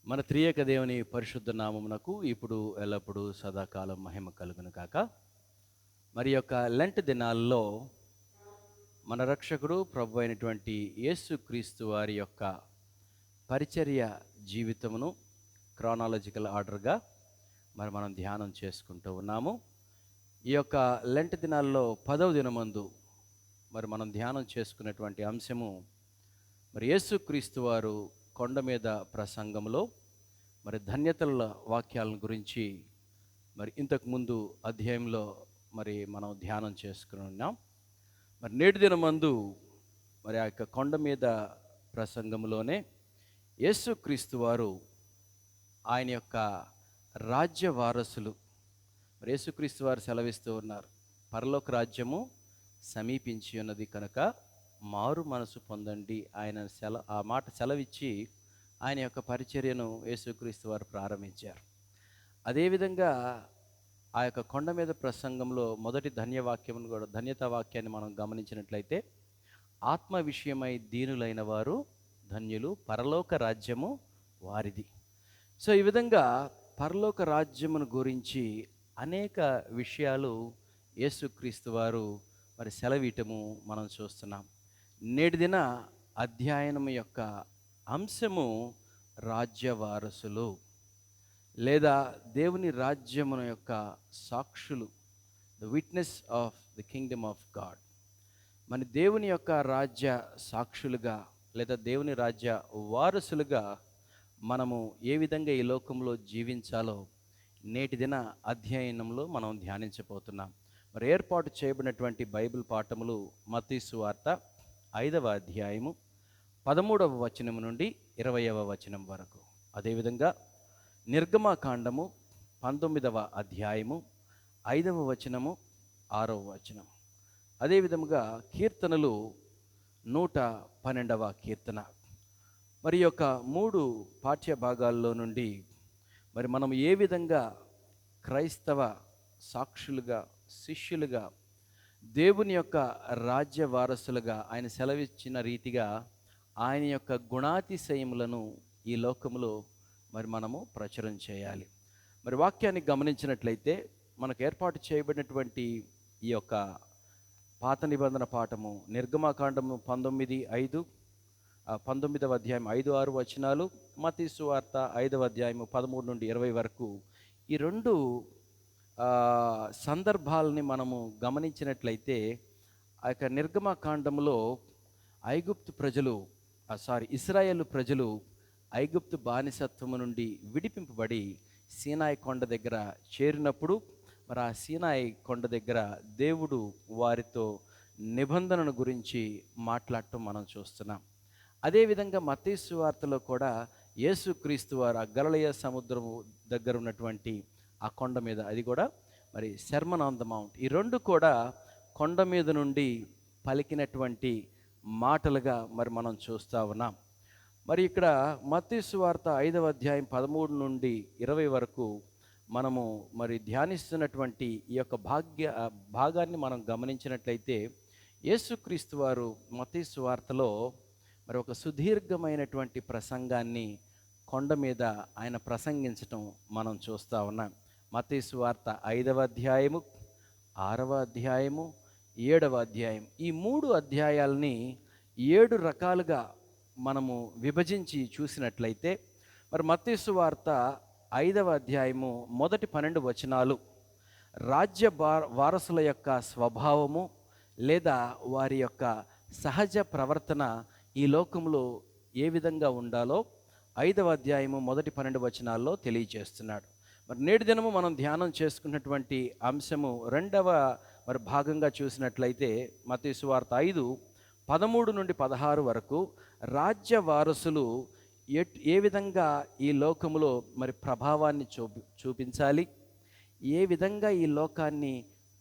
మన త్రియేక దేవుని పరిశుద్ధ నామమునకు ఇప్పుడు ఎల్లప్పుడూ సదాకాలం మహిమ కలుగును కాక. మరి యొక్క లెంట్ దినాల్లో మన రక్షకుడు ప్రభు అయినటువంటి యేసుక్రీస్తు వారి యొక్క పరిచర్య జీవితమును క్రానాలజికల్ ఆర్డర్గా మనం ధ్యానం చేసుకుంటూ ఉన్నాము. ఈ యొక్క లెంట్ దినాల్లో 10వ దినమందు మనం ధ్యానం చేసుకున్నటువంటి అంశము యేసుక్రీస్తు వారు కొండ మీద ప్రసంగంలో ధన్యతల వాక్యాలను గురించి ఇంతకుముందు అధ్యాయంలో మనం ధ్యానం చేసుకుని ఉన్నాం. నేటి దినమందు ఆ యొక్క కొండ మీద ప్రసంగంలోనే యేసుక్రీస్తు వారు ఆయన యొక్క రాజ్య వారసులు. యేసుక్రీస్తు వారు సెలవిస్తూ ఉన్నారు, పరలోక రాజ్యము సమీపించి ఉన్నది కనుక మారు మనసు పొందండి. ఆయన ఆ మాట సెలవిచ్చి ఆయన యొక్క పరిచర్యను యేసుక్రీస్తు వారు ప్రారంభించారు. అదేవిధంగా ఆ యొక్క కొండ మీద ప్రసంగంలో మొదటి ధన్యతా వాక్యాన్ని మనం గమనించినట్లయితే, ఆత్మ విషయమై దీనులైన వారు ధన్యులు, పరలోక రాజ్యము వారిది. సో ఈ విధంగా పరలోక రాజ్యమును గురించి అనేక విషయాలు యేసుక్రీస్తు వారు సెలవీయటము మనం చూస్తున్నాం. నేటి దిన అధ్యయనం యొక్క అంశము రాజ్య వారసులు లేదా దేవుని రాజ్యమున యొక్క సాక్షులు, the witness of the Kingdom of God. దేవుని యొక్క రాజ్య సాక్షులుగా లేదా దేవుని రాజ్య వారసులుగా మనము ఏ విధంగా ఈ లోకంలో జీవించాలో నేటి దిన అధ్యయనంలో మనం ధ్యానించబోతున్నాం. ఏర్పాటు చేయబడినటువంటి బైబిల్ పాఠములు మత్తయి సువార్త 5వ అధ్యాయము 13వ వచనము నుండి 20వ వచనం వరకు. అదేవిధంగా నిర్గమకాండము 19వ అధ్యాయము 5వ వచనము 6వ వచనం. అదేవిధముగా కీర్తనలు 112వ కీర్తన. యొక్క 3 పాఠ్య భాగాల్లో నుండి మనం ఏ విధంగా క్రైస్తవ సాక్షులుగా, శిష్యులుగా, దేవుని యొక్క రాజ్య వారసులుగా ఆయన సెలవిచ్చిన రీతిగా ఆయన యొక్క గుణాతిశయములను ఈ లోకములో మనము ప్రచురం చేయాలి. వాక్యాన్ని గమనించినట్లయితే మనకు ఏర్పాటు చేయబడినటువంటి ఈ యొక్క పాత నిబంధన పాఠము నిర్గమకాండము 19వ అధ్యాయం 5-6 వచనాలు, మత్తయి సువార్త 5వ అధ్యాయము 13 నుండి 20 వరకు. ఈ 2 సందర్భాలని మనము గమనించినట్లయితే ఆ యొక్క నిర్గమకాండములో ఇశ్రాయేలు ప్రజలు ఐగుప్తు బానిసత్వము నుండి విడిపింపబడి సీనాయి కొండ దగ్గర చేరినప్పుడు ఆ సీనాయి కొండ దగ్గర దేవుడు వారితో నిబంధనను గురించి మాట్లాడటం మనం చూస్తున్నాం. అదేవిధంగా మత్తయి సువార్తలో కూడా యేసుక్రీస్తు వారు ఆ గలిలయ సముద్రము దగ్గర ఉన్నటువంటి ఆ కొండ మీద, అది కూడా సెర్మన్ ఆన్ ద మౌంట్, ఈ 2 కూడా కొండ మీద నుండి పలికినటువంటి మాటలుగా మనం చూస్తూ ఉన్నాం. ఇక్కడ మత్తయి సువార్త 5వ అధ్యాయం 13 నుండి 20 వరకు మనము ధ్యానిస్తున్నటువంటి ఈ యొక్క భాగాన్ని మనం గమనించినట్లయితే, యేసుక్రీస్తు వారు మత్తయి సువార్తలో ఒక సుదీర్ఘమైనటువంటి ప్రసంగాన్ని కొండ మీద ఆయన ప్రసంగించటం మనం చూస్తూ ఉన్నాం. మత్తయి సువార్త 5వ అధ్యాయము, 6వ అధ్యాయము, 7వ అధ్యాయం, ఈ 3 అధ్యాయాలని 7 రకాలుగా మనము విభజించి చూసినట్లయితే మత్తయి సువార్త 5వ అధ్యాయము మొదటి 12 వచనాలు రాజ్య వారసుల యొక్క స్వభావము లేదా వారి యొక్క సహజ ప్రవర్తన ఈ లోకంలో ఏ విధంగా ఉండాలో 5వ అధ్యాయము మొదటి 12 వచనాల్లో తెలియజేస్తున్నాడు. నేటి దినము మనం ధ్యానం చేసుకున్నటువంటి అంశము 2వ భాగంగా చూసినట్లయితే మత్తయి సువార్త 5:13 నుండి 16 వరకు రాజ్య వారసులు ఏ విధంగా ఈ లోకములో ప్రభావాన్ని చూపించాలి, ఏ విధంగా ఈ లోకాన్ని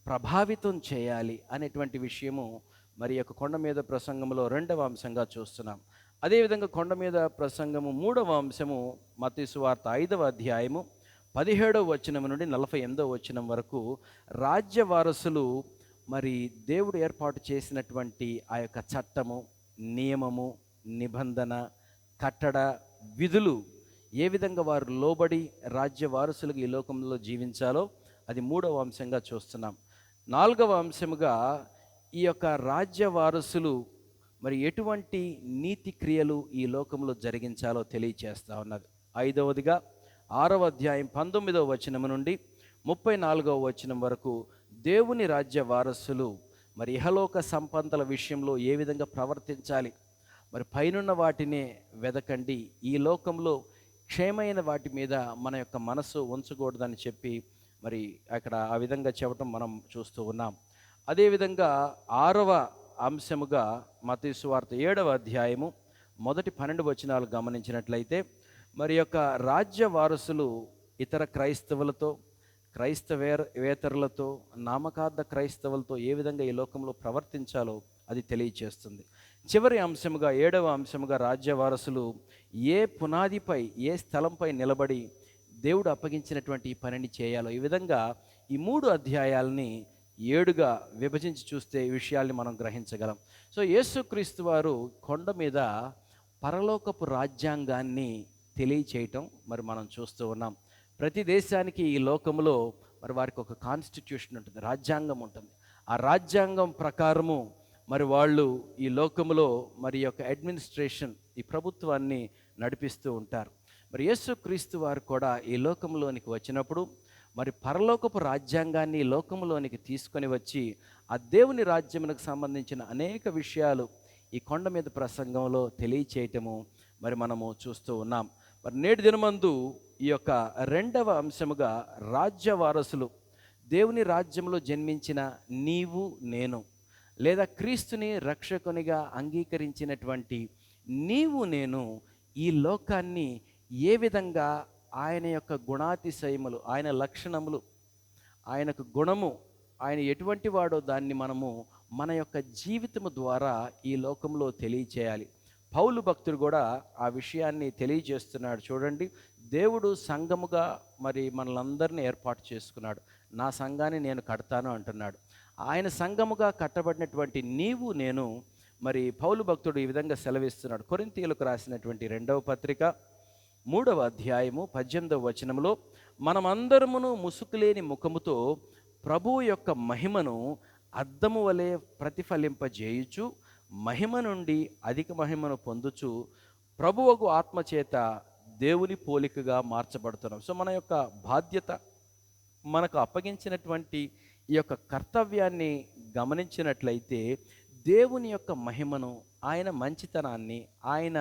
ప్రభావితం చేయాలి అనేటువంటి విషయము యొక్క కొండ మీద ప్రసంగంలో 2వ అంశంగా చూస్తున్నాం. అదేవిధంగా కొండ మీద ప్రసంగము 3వ అంశము మత్తయి సువార్త 5వ అధ్యాయము 17వ వచనం నుండి 48వ వచనం వరకు రాజ్య వారసులు దేవుడు ఏర్పాటు చేసినటువంటి ఆ యొక్క చట్టము, నియమము, నిబంధన, కట్టడ, విధులు ఏ విధంగా వారు లోబడి రాజ్య వారసులుగా ఈ లోకంలో జీవించాలో అది 3వ అంశంగా చూస్తున్నాం. 4వ అంశముగా ఈ యొక్క రాజ్య వారసులు మరి ఎటువంటి నీతి క్రియలు ఈ లోకంలో జరిగించాలో తెలియచేస్తూ ఉన్నది. 5వదిగా 6వ అధ్యాయం 19వ వచనం నుండి 34వ వచనం వరకు దేవుని రాజ్య వారసులు మరి ఇహలోక సంపదల విషయంలో ఏ విధంగా ప్రవర్తించాలి, మరి పైనున్న వాటినే వెదకండి, ఈ లోకంలో క్షేమైన వాటి మీద మన యొక్క మనసు ఉంచకూడదని చెప్పి మరి అక్కడ ఆ విధంగా చెప్పడం మనం చూస్తూ ఉన్నాం. అదేవిధంగా 6వ అంశముగా మత్తయి సువార్త 7వ అధ్యాయము మొదటి 12 వచనాలు గమనించినట్లయితే మరి యొక్క రాజ్య వారసులు ఇతర క్రైస్తవులతో, క్రైస్తవేతరులతో, నామకార్థ క్రైస్తవులతో ఏ విధంగా ఈ లోకంలో ప్రవర్తించాలో అది తెలియచేస్తుంది. చివరి అంశముగా 7వ అంశముగా రాజ్య వారసులు ఏ పునాదిపై, ఏ స్థలంపై నిలబడి దేవుడు అప్పగించినటువంటి ఈ పనిని చేయాలో, ఈ విధంగా ఈ 3 అధ్యాయాలని 7గా విభజించి చూస్తే ఈ విషయాల్ని మనం గ్రహించగలం. సో యేసుక్రీస్తు వారు కొండ మీద పరలోకపు రాజ్యాంగాన్ని తెలియచేయటం మరి మనం చూస్తూ ఉన్నాం. ప్రతి దేశానికి ఈ లోకంలో మరి వారికి ఒక కాన్స్టిట్యూషన్ ఉంటుంది, రాజ్యాంగం ఉంటుంది. ఆ రాజ్యాంగం ప్రకారము మరి వాళ్ళు ఈ లోకంలో మరి యొక్క అడ్మినిస్ట్రేషన్, ఈ ప్రభుత్వాన్ని నడిపిస్తూ ఉంటారు. మరి యేసుక్రీస్తు వారు కూడా ఈ లోకంలోనికి వచ్చినప్పుడు మరి పరలోకపు రాజ్యాంగాన్ని ఈ లోకంలోనికి తీసుకొని వచ్చి ఆ దేవుని రాజ్యమునకు సంబంధించిన అనేక విషయాలు ఈ కొండ మీద ప్రసంగంలో తెలియచేయటము మరి మనము చూస్తూ ఉన్నాం. మరి నేటి దినమందు ఈ యొక్క 2వ అంశముగా రాజ్య వారసులు, దేవుని రాజ్యంలో జన్మించిన నీవు నేను, లేదా క్రీస్తుని రక్షకునిగా అంగీకరించినటువంటి నీవు నేను ఈ లోకాన్ని ఏ విధంగా ఆయన యొక్క గుణాతిశయములు, ఆయన లక్షణములు, ఆయనకు గుణము, ఆయన ఎటువంటి వాడో దాన్ని మనము మన యొక్క జీవితము ద్వారా ఈ లోకంలో తెలియచేయాలి. పౌలు భక్తుడు కూడా ఆ విషయాన్ని తెలియజేస్తున్నాడు. చూడండి, దేవుడు సంఘముగా మరి మనలందరినీ ఏర్పాటు చేసుకున్నాడు. నా సంఘాన్ని నేను కడతాను అంటున్నాడు. ఆయన సంఘముగా కట్టబడినటువంటి నీవు నేను మరి పౌలు భక్తుడు ఈ విధంగా సెలవిస్తున్నాడు. కొరింథీయులకు రాసినటువంటి 2వ పత్రిక 3వ అధ్యాయము 18వ వచనంలో, మనమందరమును ముసుకులేని ముఖముతో ప్రభువు యొక్క మహిమను అద్దము వలె ప్రతిఫలింపజేయుచు మహిమ నుండి అధిక మహిమను పొందుచు ప్రభువగు ఆత్మచేత దేవుని పోలికగా మార్చబడుతున్నాం. సో మన యొక్క బాధ్యత, మనకు అప్పగించినటువంటి ఈ యొక్క కర్తవ్యాన్ని గమనించినట్లయితే దేవుని యొక్క మహిమను, ఆయన మంచితనాన్ని, ఆయన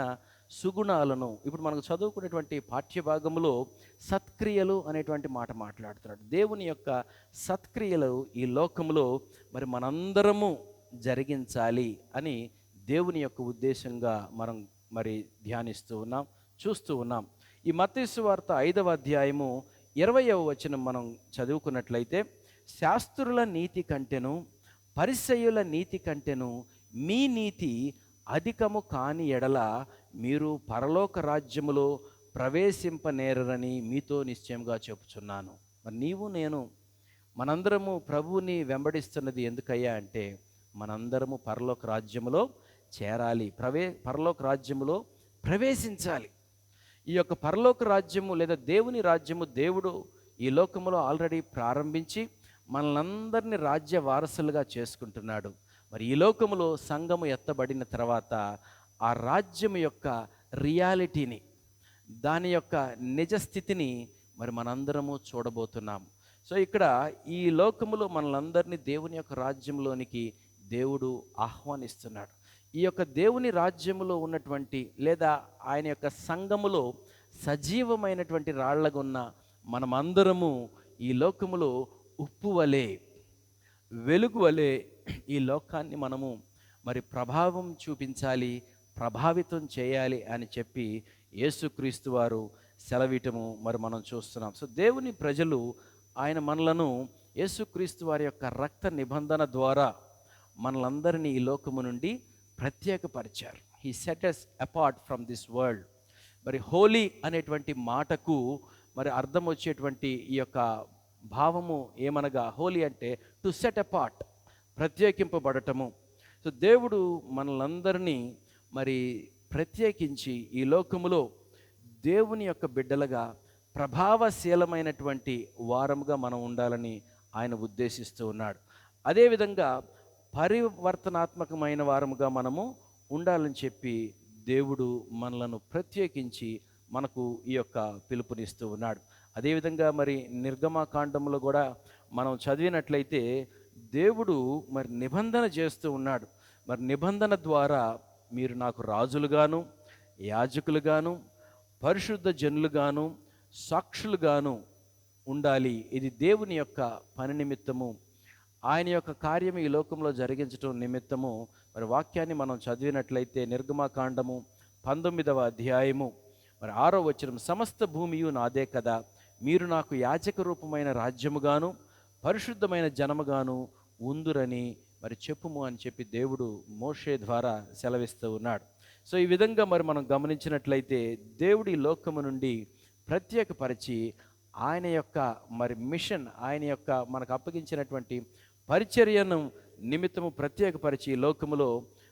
సుగుణాలను, ఇప్పుడు మనకు చదువుకునేటువంటి పాఠ్యభాగంలో సత్క్రియలు అనేటువంటి మాట మాట్లాడుతున్నాడు. దేవుని యొక్క సత్క్రియలు ఈ లోకంలో మరి మనందరము జరిగించాలి అని దేవుని యొక్క ఉద్దేశంగా మనం మరి ధ్యానిస్తూ ఉన్నాం, చూస్తూ ఉన్నాం. ఈ మత్తయి సువార్త 5వ అధ్యాయము 20వ వచనం మనం చదువుకున్నట్లయితే, శాస్త్రుల నీతి కంటెను పరిసయ్యుల నీతి కంటెను మీ నీతి అధికము కాని ఎడల మీరు పరలోక రాజ్యములో ప్రవేశింపనేరని మీతో నిశ్చయంగా చెప్పుచున్నాను. మరి నీవు నేను మనందరము ప్రభువుని వెంబడిస్తున్నది ఎందుకయ్యా అంటే మనందరము పరలోక రాజ్యములో చేరాలి, పరలోక రాజ్యములో ప్రవేశించాలి. ఈ యొక్క పరలోక రాజ్యము లేదా దేవుని రాజ్యము దేవుడు ఈ లోకములో ఆల్రెడీ ప్రారంభించి మనలందరినీ రాజ్య వారసులుగా చేసుకుంటున్నాడు. మరి ఈ లోకములో సంఘము ఎత్తబడిన తర్వాత ఆ రాజ్యం యొక్క రియాలిటీని, దాని యొక్క నిజస్థితిని మరి మనందరము చూడబోతున్నాం. సో ఇక్కడ ఈ లోకములో మనలందరినీ దేవుని యొక్క రాజ్యంలోనికి దేవుడు ఆహ్వానిస్తున్నాడు. ఈ యొక్క దేవుని రాజ్యములో ఉన్నటువంటి లేదా ఆయన యొక్క సంఘములో సజీవమైనటువంటి రాళ్లగున్న మనమందరము ఈ లోకములో ఉప్పు వలె, వెలుగు వలె ఈ లోకాన్ని మనము మరి ప్రభావం చూపించాలి, ప్రభావితం చేయాలి అని చెప్పి యేసుక్రీస్తు వారు సెలవిటము మరి మనం చూస్తున్నాం. సో దేవుని ప్రజలు ఆయన మనలను యేసుక్రీస్తు వారి యొక్క రక్త నిబంధన ద్వారా మనలందరినీ ఈ లోకము నుండి ప్రత్యేకపరిచారు. He set us apart from this world. మరి హోలీ అనేటువంటి మాటకు మరి అర్థం వచ్చేటువంటి ఈ యొక్క భావము ఏమనగా, హోలీ అంటే టు సెట్ అపార్ట్, ప్రత్యేకింపబడటము. సో దేవుడు మనలందరినీ మరి ప్రత్యేకించి ఈ లోకములో దేవుని యొక్క బిడ్డలుగా ప్రభావశీలమైనటువంటి వారముగా మనం ఉండాలని ఆయన ఉద్దేశిస్తూ ఉన్నాడు. అదేవిధంగా పరివర్తనాత్మకమైన వారముగా మనము ఉండాలని చెప్పి దేవుడు మనలను ప్రత్యేకించి మనకు ఈ యొక్క పిలుపునిస్తూ ఉన్నాడు. అదేవిధంగా మరి నిర్గమకాండంలో కూడా మనం చదివినట్లయితే దేవుడు మరి నిబంధన చేస్తూ ఉన్నాడు. మరి నిబంధన ద్వారా మీరు నాకు రాజులుగాను, యాజకులుగాను, పరిశుద్ధ జనులుగాను, సాక్షులుగాను ఉండాలి. ఇది దేవుని యొక్క పని నిమిత్తము, ఆయన యొక్క కార్యము ఈ లోకంలో జరిగించడం నిమిత్తము. మరి వాక్యాన్ని మనం చదివినట్లయితే నిర్గమకాండము 19వ అధ్యాయము మరి 6వ వచనం, సమస్త భూమియు నాదే కదా, మీరు నాకు యాజక రూపమైన రాజ్యముగాను పరిశుద్ధమైన జనముగాను ఉందురని మరి చెప్పుము అని చెప్పి దేవుడు మోషే ద్వారా సెలవిస్తూ ఉన్నాడు. సో ఈ విధంగా మరి మనం గమనించినట్లయితే దేవుడి లోకము నుండి ప్రత్యేకపరిచి ఆయన యొక్క మరి మిషన్, ఆయన యొక్క మనకు అప్పగించినటువంటి పరిచర్యను నిమిత్తము ప్రత్యేకపరిచి ఈ లోకములో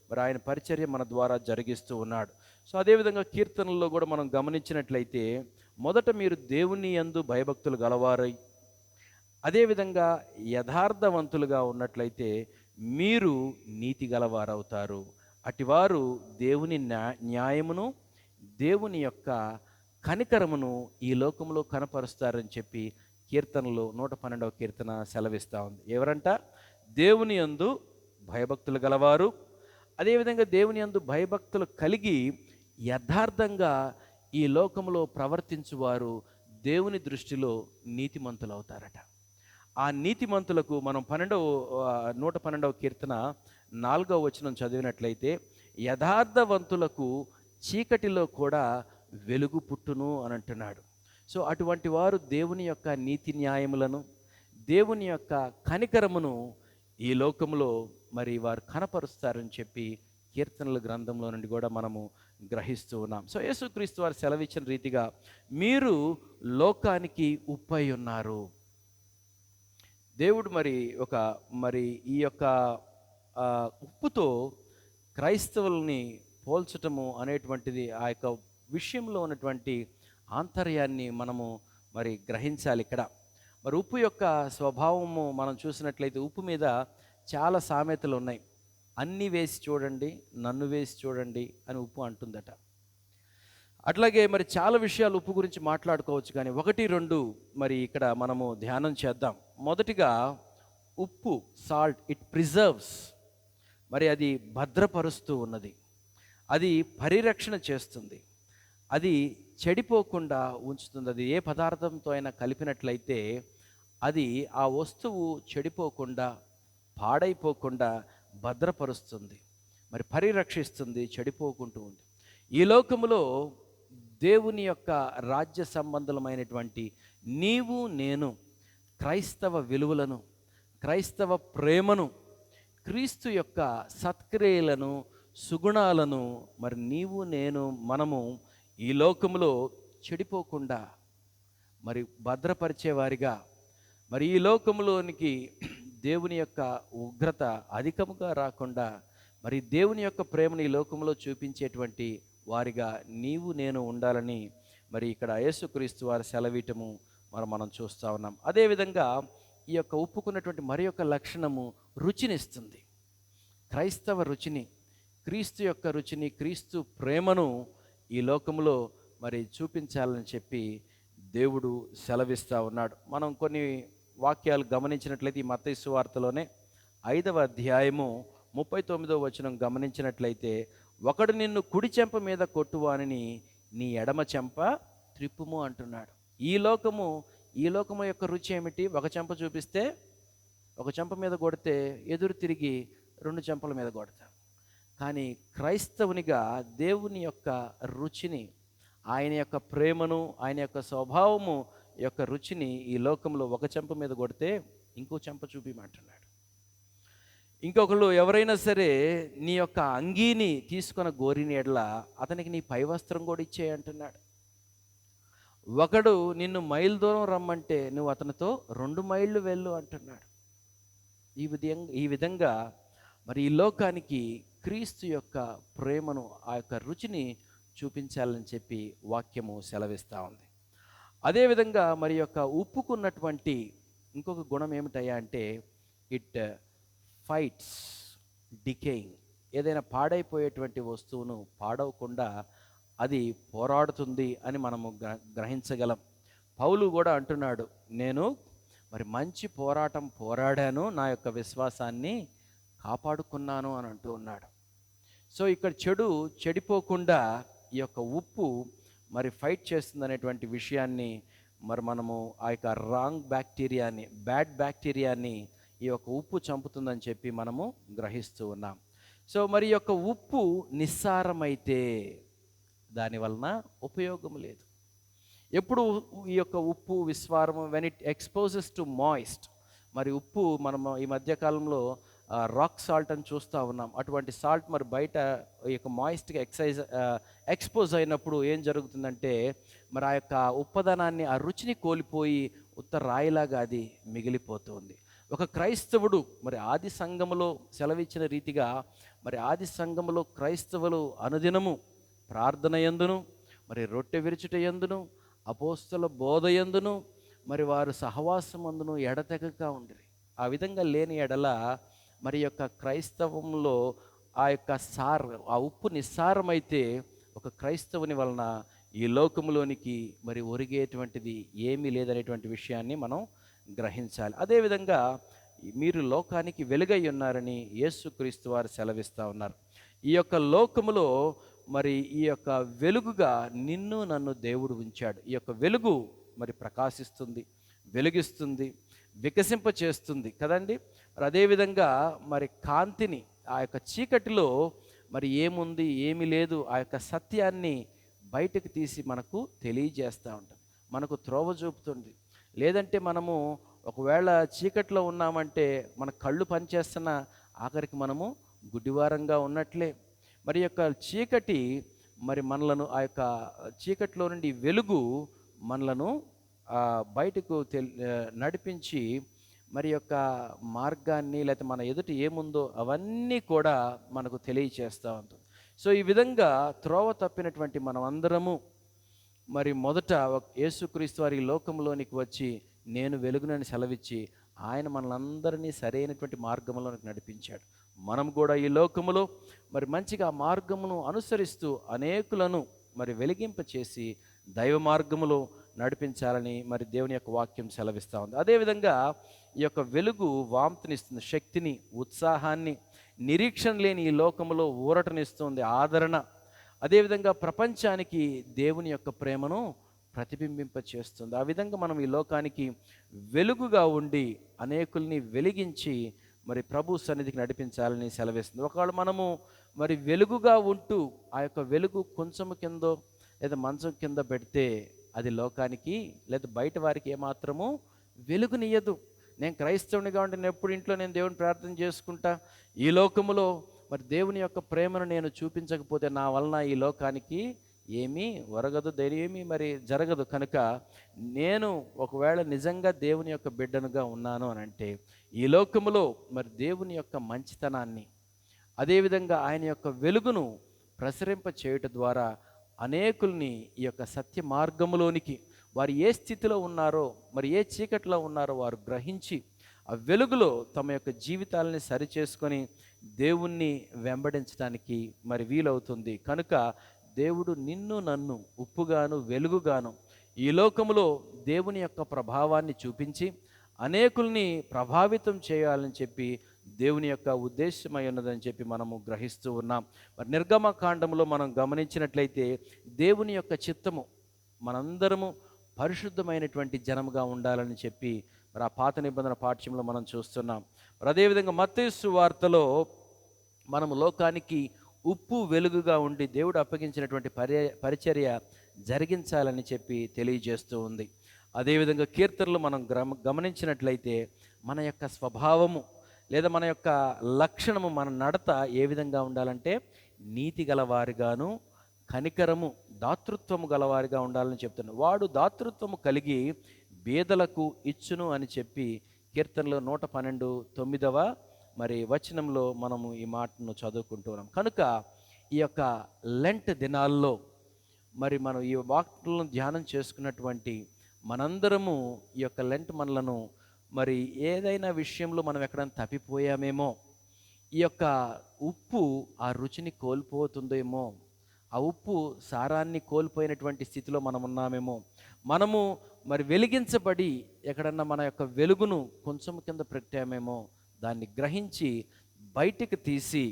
మరి ఆయన పరిచర్య మన ద్వారా జరిగిస్తూ ఉన్నాడు. సో అదేవిధంగా కీర్తనల్లో కూడా మనం గమనించినట్లయితే మొదట మీరు దేవుని యందు భయభక్తులు గలవారై అదేవిధంగా యథార్థవంతులుగా ఉన్నట్లయితే మీరు నీతి గలవారవుతారు. అటివారు దేవుని న్యాయమును దేవుని యొక్క కనికరమును ఈ లోకంలో కనపరుస్తారని చెప్పి కీర్తనలో 112వ కీర్తన సెలవిస్తూ ఉంది. ఎవరంట? దేవుని యందు భయభక్తులు గలవారు, అదేవిధంగా దేవుని యందు భయభక్తులు కలిగి యథార్థంగా ఈ లోకంలో ప్రవర్తించువారు దేవుని దృష్టిలో నీతిమంతులు అవుతారట. ఆ నీతిమంతులకు మనం 112వ కీర్తన 4వ వచనం చదివినట్లయితే యథార్థవంతులకు చీకటిలో కూడా వెలుగు పుట్టును అని అంటున్నాడు. సో అటువంటి వారు దేవుని యొక్క నీతి న్యాయములను, దేవుని యొక్క కనికరమును ఈ లోకంలో మరి వారు కనపరుస్తారని చెప్పి కీర్తనల గ్రంథంలో నుండి కూడా మనము గ్రహిస్తూ ఉన్నాం. సో యేసుక్రీస్తు వారు సెలవిచ్చిన రీతిగా మీరు లోకానికి ఉప్పై ఉన్నారు. దేవుడు మరి ఈ యొక్క ఉప్పుతో క్రైస్తవుల్ని పోల్చటము అనేటువంటిది ఆ యొక్క విషయంలో ఉన్నటువంటి ఆంతర్యాన్ని మనము మరి గ్రహించాలి. ఇక్కడ మరి ఉప్పు యొక్క స్వభావము మనం చూసినట్లయితే ఉప్పు మీద చాలా సామెతలు ఉన్నాయి. అన్నీ వేసి చూడండి, నన్ను వేసి చూడండి అని ఉప్పు అంటుందట. అట్లాగే మరి చాలా విషయాలు ఉప్పు గురించి మాట్లాడుకోవచ్చు, కానీ 1-2 మరి ఇక్కడ మనము ధ్యానం చేద్దాం. మొదటిగా ఉప్పు, సాల్ట్, ఇట్ ప్రిజర్వ్స్. మరి అది భద్రపరుస్తూ ఉన్నది, అది పరిరక్షణ చేస్తుంది, అది చెడిపోకుండా ఉంచుతుంది. అది ఏ పదార్థంతో అయినా కలిపినట్లయితే అది ఆ వస్తువు చెడిపోకుండా, పాడైపోకుండా భద్రపరుస్తుంది, మరి పరిరక్షిస్తుంది, చెడిపోకుంటూ ఉంది. ఈ లోకములో దేవుని యొక్క రాజ్య సంబంధమైనటువంటి నీవు నేను క్రైస్తవ విలువలను, క్రైస్తవ ప్రేమను, క్రీస్తు యొక్క సత్క్రియలను, సుగుణాలను మరి నీవు నేను మనము ఈ లోకములో చెడిపోకుండా మరి భద్రపరిచేవారిగా, మరి ఈ లోకములోనికి దేవుని యొక్క ఉగ్రత అధికముగా రాకుండా మరి దేవుని యొక్క ప్రేమను ఈ లోకంలో చూపించేటువంటి వారిగా నీవు నేను ఉండాలని మరి ఇక్కడ యేసుక్రీస్తు వారి సెలవీయటము మనం చూస్తూ ఉన్నాం. అదేవిధంగా ఈ యొక్క ఉప్పుకున్నటువంటి మరి యొక్క లక్షణము రుచినిస్తుంది. క్రైస్తవ రుచిని, క్రీస్తు యొక్క రుచిని, క్రీస్తు ప్రేమను ఈ లోకంలో మరి చూపించాలని చెప్పి దేవుడు సెలవిస్తూ ఉన్నాడు. మనం కొన్ని వాక్యాలు గమనించినట్లయితే ఈ మత్తయి సువార్తలోనే 5వ అధ్యాయము 39వ వచనం గమనించినట్లయితే, ఒకడు నిన్ను కుడి చెంప మీద కొట్టువానిని నీ ఎడమ చెంప త్రిప్పుము అంటున్నాడు. ఈ లోకము యొక్క రుచి ఏమిటి? ఒక చెంప చూపిస్తే, ఒక చెంప మీద కొడితే ఎదురు తిరిగి 2 చెంపల మీద కొడతాం. కానీ క్రైస్తవునిగా దేవుని యొక్క రుచిని, ఆయన యొక్క ప్రేమను, ఆయన యొక్క స్వభావము యొక్క రుచిని ఈ లోకంలో ఒక చెంప మీద కొడితే ఇంకో చెంప చూపిమంటున్నాడు. ఇంకొకళ్ళు ఎవరైనా సరే నీ యొక్క అంగీని తీసుకున్న గోరిని ఎడల అతనికి నీ పై వస్త్రం కూడా ఇచ్చేయి అంటున్నాడు. ఒకడు నిన్ను మైలు దూరం రమ్మంటే నువ్వు అతనితో 2 మైళ్ళు వెళ్ళు అంటున్నాడు. ఈ విధంగా మరి ఈ లోకానికి క్రీస్తు యొక్క ప్రేమను, ఆ యొక్క రుచిని చూపించాలని చెప్పి వాక్యము సెలవిస్తూ ఉంది. అదేవిధంగా మరి యొక్క ఉప్పుకున్నటువంటి ఇంకొక గుణం ఏమిటయ్యా అంటే ఇట్ ఫైట్స్ డికేయింగ్. ఏదైనా పాడైపోయేటువంటి వస్తువును పాడవకుండా అది పోరాడుతుంది అని మనము గ్రహించగలం. పౌలు కూడా అంటున్నాడు, నేను మరి మంచి పోరాటం పోరాడాను, నా యొక్క విశ్వాసాన్ని కాపాడుకున్నాను అని అంటూ ఉన్నాడు. సో ఇక్కడ చెడిపోకుండా ఈ యొక్క ఉప్పు మరి ఫైట్ చేస్తుంది అనేటువంటి విషయాన్ని మరి మనము ఆ యొక్క బ్యాడ్ బ్యాక్టీరియాని ఈ యొక్క ఉప్పు చంపుతుందని చెప్పి మనము గ్రహిస్తూ ఉన్నాం. సో మరి యొక్క ఉప్పు నిస్సారమైతే దానివలన ఉపయోగం లేదు. ఎప్పుడు ఈ యొక్క ఉప్పు విస్వారము when it exposes to moist. మరి ఉప్పు మనము ఈ మధ్యకాలంలో రాక్ సాల్ట్ అని చూస్తూ ఉన్నాం. అటువంటి సాల్ట్ మరి బయట ఈ యొక్క మాయిస్ట్గా ఎక్స్పోజ్ అయినప్పుడు ఏం జరుగుతుందంటే మరి ఆ యొక్క ఉప్పదనాన్ని, ఆ రుచిని కోల్పోయి ఉత్త రాయిలాగా అది మిగిలిపోతుంది. ఒక క్రైస్తవుడు మరి ఆది సంఘములో సెలవిచ్చిన రీతిగా మరి ఆది సంఘములో క్రైస్తవులు అనుదినము ప్రార్థన యందును, మరి రొట్టె విరుచుట యందును, అపోస్తల బోధ యందును, మరి వారు సహవాసమందును ఎడతెగక ఉండిరి. ఆ విధంగా లేని ఎడల మరి యొక్క క్రైస్తవంలో ఆ యొక్క ఆ ఉప్పు నిస్సారమైతే ఒక క్రైస్తవుని వలన ఈ లోకములోనికి మరి ఒరిగేటువంటిది ఏమీ లేదనేటువంటి విషయాన్ని మనం గ్రహించాలి. అదేవిధంగా మీరు లోకానికి వెలుగై ఉన్నారని యేసుక్రీస్తు వారు సెలవిస్తూ ఉన్నారు. ఈ యొక్క లోకములో మరి ఈ యొక్క వెలుగుగా నిన్ను నన్ను దేవుడు ఉంచాడు. ఈ యొక్క వెలుగు మరి ప్రకాశిస్తుంది, వెలిగిస్తుంది, వికసింప చేస్తుంది కదండి. మరి అదేవిధంగా మరి కాంతిని, ఆ యొక్క చీకటిలో మరి ఏముంది ఏమి లేదు ఆ యొక్క సత్యాన్ని బయటకు తీసి మనకు తెలియజేస్తూ ఉంటుంది, మనకు త్రోవ చూపుతుంది. లేదంటే మనము ఒకవేళ చీకట్లో ఉన్నామంటే మన కళ్ళు పనిచేస్తున్న ఆఖరికి మనము గుడ్డివారంగా ఉన్నట్లే. మరి యొక్క చీకటి మరి మనలను ఆ యొక్క చీకటిలో నుండి వెలుగు మనలను బయటకు నడిపించి మరి యొక్క మార్గాన్ని, లేకపోతే మన ఎదుట ఏముందో అవన్నీ కూడా మనకు తెలియచేస్తూ ఉంటుంది. సో ఈ విధంగా త్రోవ తప్పినటువంటి మనం అందరము మరి మొదట యేసుక్రీస్తు వారి లోకంలోనికి వచ్చి నేను వెలుగునని సెలవిచ్చి ఆయన మనలందరినీ సరైనటువంటి మార్గంలోనికి నడిపించాడు. మనం కూడా ఈ లోకములో మరి మంచిగా మార్గమును అనుసరిస్తూ అనేకులను మరి వెలిగింప చేసి దైవ మార్గములో నడిపించాలని మరి దేవుని యొక్క వాక్యం సెలవిస్తూ ఉంది. అదేవిధంగా ఈ యొక్క వెలుగు వాంతినిస్తుంది, శక్తిని, ఉత్సాహాన్ని, నిరీక్షణ లేని ఈ లోకములో ఊరటనిస్తుంది, ఆదరణ. అదేవిధంగా ప్రపంచానికి దేవుని యొక్క ప్రేమను ప్రతిబింబింప చేస్తుంది. ఆ విధంగా మనం ఈ లోకానికి వెలుగుగా ఉండి అనేకుల్ని వెలిగించి మరి ప్రభు సన్నిధికి నడిపించాలని సెలవిస్తుంది. ఒకవేళ మనము మరి వెలుగుగా ఉంటూ ఆ యొక్క వెలుగు కొంచెము కిందో లేదా మంచం కింద పెడితే అది లోకానికి లేదా బయట వారికి ఏమాత్రము వెలుగునియ్యదు. నేను క్రైస్తవునిగా ఉంటే నేను ఎప్పుడు ఇంట్లో నేను దేవుని ప్రార్థన చేసుకుంటా, ఈ లోకములో మరి దేవుని యొక్క ప్రేమను నేను చూపించకపోతే నా వలన ఈ లోకానికి ఏమీ ఒరగదు, ఏమీ మరి జరగదు. కనుక నేను ఒకవేళ నిజంగా దేవుని యొక్క బిడ్డనుగా ఉన్నాను అని అంటే ఈ లోకములో మరి దేవుని యొక్క మంచితనాన్ని, అదేవిధంగా ఆయన యొక్క వెలుగును ప్రసరింప చేయుట ద్వారా అనేకుల్ని ఈ యొక్క సత్య మార్గములోనికి వారు ఏ స్థితిలో ఉన్నారో మరి ఏ చీకట్లో ఉన్నారో వారు గ్రహించి ఆ వెలుగులో తమ యొక్క జీవితాలని సరిచేసుకొని దేవుణ్ణి వెంబడించడానికి మరి వీలవుతుంది. కనుక దేవుడు నిన్ను నన్ను ఉప్పుగాను వెలుగుగాను ఈ లోకములో దేవుని యొక్క ప్రభావాన్ని చూపించి అనేకుల్ని ప్రభావితం చేయాలని చెప్పి దేవుని యొక్క ఉద్దేశమై ఉన్నదని చెప్పి మనము గ్రహిస్తూ ఉన్నాం. మరి నిర్గమకాండంలో మనం గమనించినట్లయితే దేవుని యొక్క చిత్తము మనందరము పరిశుద్ధమైనటువంటి జనముగా ఉండాలని చెప్పి మరి ఆ పాత నిబంధన పాఠ్యంలో మనం చూస్తున్నాం. మరి అదేవిధంగా మత్తయి సువార్తలో మనము లోకానికి ఉప్పు వెలుగుగా ఉండి దేవుడు అప్పగించినటువంటి పరిచర్య జరిగించాలని చెప్పి తెలియజేస్తూ ఉంది. అదేవిధంగా కీర్తనలు మనం గమనించినట్లయితే మన యొక్క స్వభావము లేదా మన యొక్క లక్షణము, మన నడత ఏ విధంగా ఉండాలంటే నీతి గలవారిగాను, కనికరము, దాతృత్వము గలవారిగా ఉండాలని చెప్తున్నాడు. వాడు దాతృత్వము కలిగి బీదలకు ఇచ్చును అని చెప్పి కీర్తనలో 112:9 మరి వచనంలో మనము ఈ మాటను చదువుకుంటున్నాం. కనుక ఈ యొక్క లెంట్ దినాల్లో మరి మనం ఈ వాక్యాలను ధ్యానం చేసుకున్నటువంటి మనందరము ఈ యొక్క లెంట్ మనలను మరి ఏదైనా విషయంలో మనం ఎక్కడైనా తప్పిపోయామేమో, ఈ యొక్క ఉప్పు ఆ రుచిని కోల్పోతుందేమో, ఆ ఉప్పు సారాన్ని కోల్పోయినటువంటి స్థితిలో మనం ఉన్నామేమో, మనము మరి వెలిగించబడి ఎక్కడన్నా మన యొక్క వెలుగును కొంచెం కింద పెట్టామేమో, దాన్ని గ్రహించి బయటికి తీసి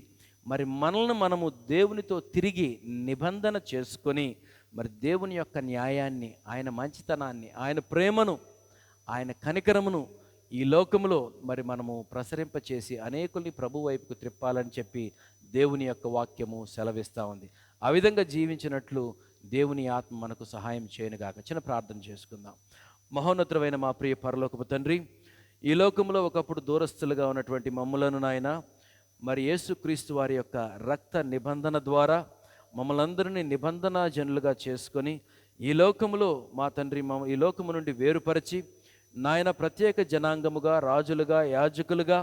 మరి మనల్ని మనము దేవునితో తిరిగి నిబంధన చేసుకొని మరి దేవుని యొక్క న్యాయాన్ని, ఆయన మంచితనాన్ని, ఆయన ప్రేమను, ఆయన కనికరమును ఈ లోకములో మరి మనము ప్రసరింపచేసి అనేకుల్ని ప్రభు వైపుకు త్రిప్పాలని చెప్పి దేవుని యొక్క వాక్యము సెలవిస్తూ ఉంది. ఆ విధంగా జీవించినట్లు దేవుని ఆత్మ మనకు సహాయం చేయనుగాక. చిన్న ప్రార్థన చేసుకుందాం. మహోన్నతుడైన మా ప్రియ పరలోకపు తండ్రి, ఈ లోకంలో ఒకప్పుడు దూరస్తులుగా ఉన్నటువంటి మమ్ములను నాయన మరి యేసుక్రీస్తు వారి యొక్క రక్త నిబంధన ద్వారా మమ్మల్ని అందరినీ నిబంధన జనులుగా చేసుకొని ఈ లోకములో మా తండ్రి ఈ లోకము నుండి వేరుపరిచి నాయన ప్రత్యేక జనాంగముగా, రాజులుగా, యాజకులుగా,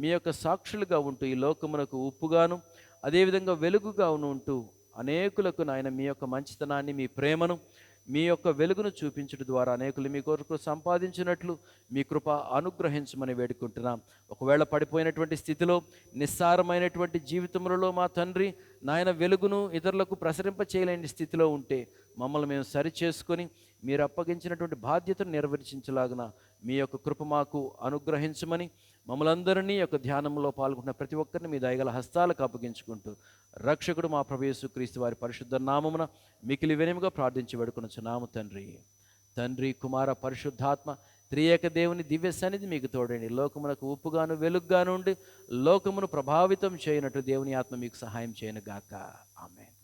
మీ యొక్క సాక్షులుగా ఉంటూ ఈ లోకమునకు ఉప్పుగాను అదేవిధంగా వెలుగుగా ఉంటూ అనేకులకు నాయన మీ యొక్క మంచితనాన్ని, మీ ప్రేమను, మీ యొక్క వెలుగును చూపించడం ద్వారా అనేకులు మీ కొరకు సంపాదించినట్లు మీ కృప అనుగ్రహించమని వేడుకుంటున్నాం. ఒకవేళ పడిపోయినటువంటి స్థితిలో, నిస్సారమైనటువంటి జీవితములలో మా తండ్రి నాయన వెలుగును ఇతరులకు ప్రసరింప చేయలేని స్థితిలో ఉంటే మమ్మల్ని మేము సరిచేసుకొని మీరు అప్పగించినటువంటి బాధ్యతను నిర్వర్తించలాగున మీ యొక్క కృప మాకు అనుగ్రహించమని మమ్మల్ని అందరినీ యొక్క ధ్యానంలో పాల్గొన్న ప్రతి ఒక్కరిని మీ దయగల హస్తాలకు అప్పగించుకుంటూ రక్షకుడు మా ప్రభు యేసుక్రీస్తు వారి పరిశుద్ధ నామమున మికిలి వినయముగా ప్రార్థించి వేడుకొనుచున్నాము తండ్రి. తండ్రి, కుమార, పరిశుద్ధాత్మ త్రియేక దేవుని దివ్య సన్నిధి మీకు తోడండి. లోకమునకు ఉప్పుగాను వెలుగుగాను ఉండి లోకమును ప్రభావితం చేయనట్టు దేవుని ఆత్మ మీకు సహాయం చేయనుగాక. ఆమేన్.